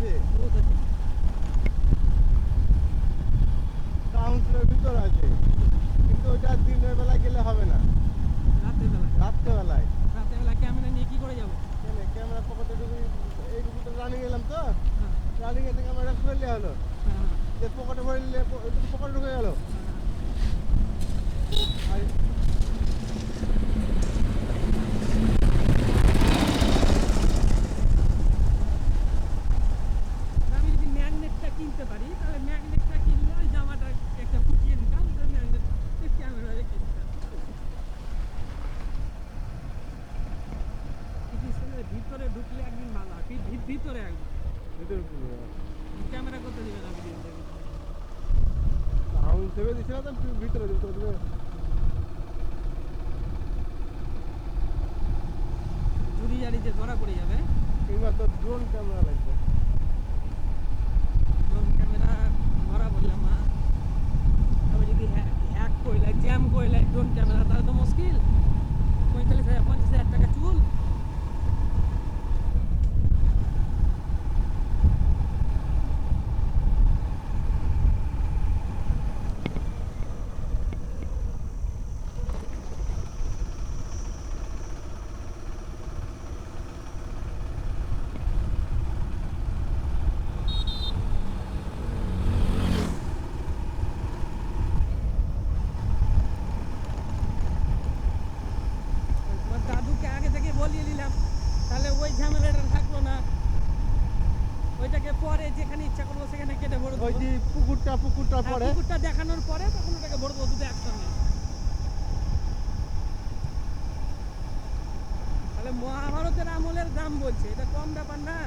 আছে, কাউন্সিলের ভিতর আছে, কিন্তু ওইটা দিনের বেলায় গেলে হবে না, রাত্রেবেলায়। রাত্রেবেলা ক্যামেরা নিয়ে কি করে যাবো? ক্যামেরা পকেটে ঢুকে এইটুকু তো রানিং এলাম তো, রানিং এতে ক্যামেরা খুলে হলো, যে পকেটে ভরে নিলে পকেটে ঢুকে গেল। আর আমি যদি ম্যাগনেটটা কিনতে পারি তাহলে ম্যাগনেটটা কিনলে ওই জামাটা একটা ফুটিয়ে দিতাম, তো ম্যাগনেট ক্যামেরা রেখে দিতাম। ভিতরে ঢুকলে একদিন ভালো হয়, ভিতরে একদম ভিতরে ক্যামেরা করতে দিবে না ভিডিও সাউন্ড সেভে দিচ্ছে না, তো ভিতরে দেবে। চুরি জারিতে ধরা পড়ে যাবে। কিংবা তো ড্রোন ক্যামেরা লাগবে। ড্রোন ক্যামেরা ধরা পড়লাম মা, তবে যদি হ্যাক করলে জ্যাম করলে ড্রোন ক্যামেরা তাহলে তো মুশকিল। 45,000-50,000 টাকা চুল। দাদুকে আগে থেকে বলিয়ে দিলাম, তাহলে ওই ঝামেলাটা থাকলো না। ওইটাকে পরে যেখানে ইচ্ছা করবো সেখানে কেটে ভরে দেবো। ওই যে পুকুরটা পরে পুকুরটা দেখানোর পরে তখন ওটাকে ভরে দেবো দুটো একসঙ্গে। তাহলে মহাভারতের আমলের দাম বলছে, এটা কম ব্যাপার না।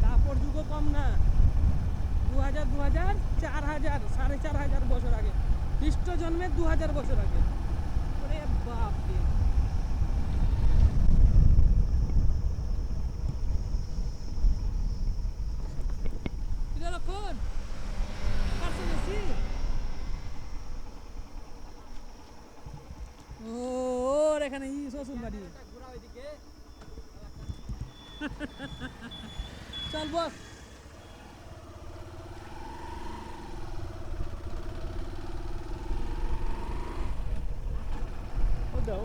কাপড় যুগও কম না। 2000, 4000, 4500 বছর আগে, খ্রিস্ট জন্মের 2000 বছর আগে। ওরে বাপ রে। লক্ষণ কার সঙ্গে এসছি? ওর এখানে শ্বশুর বাড়ি। চল বস।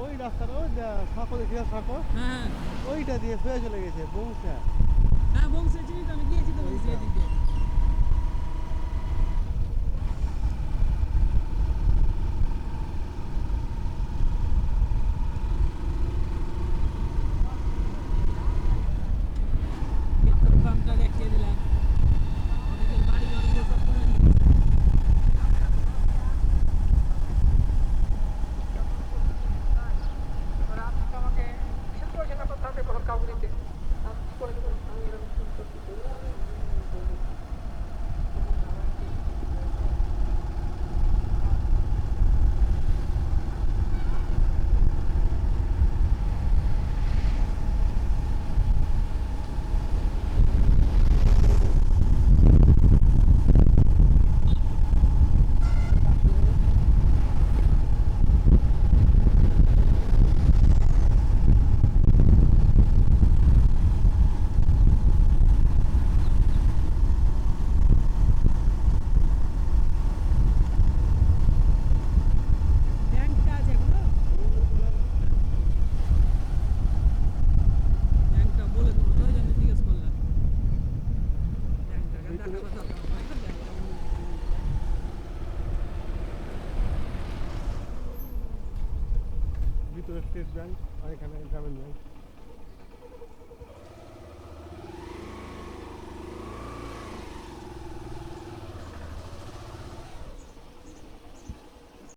ওই রাস্তাটা, ওই সাঁকো দেখি সাঁকো, হ্যাঁ ওইটা দিয়ে ফেরে চলে গেছে বংশা। হ্যাঁ বংশে চিনি তো, আমি গিয়েছি তো বংশে এদিকে। পেট্রোল পাম্পটা দেখিয়ে দিলাম, ওদিকে বাড়ি ঘরগুলো সব করে নিয়েছি। আমাকে বিশেষ করে সেটা করতে হবে প্রথম কাউকে দিতে করে দেবো আমি এরকম করতে। ব্যাংকটা আছে এখনো? ব্যাংকটা বলে দেবো তো, ওই জন্য জিজ্ঞেস করলাম। ব্যাংকটাকে দেখাবার দরকার হয় না, ব্যাংকটা ভিতরে স্টেট ব্যাংক আর এখানে গ্রামীণ ব্যাংক।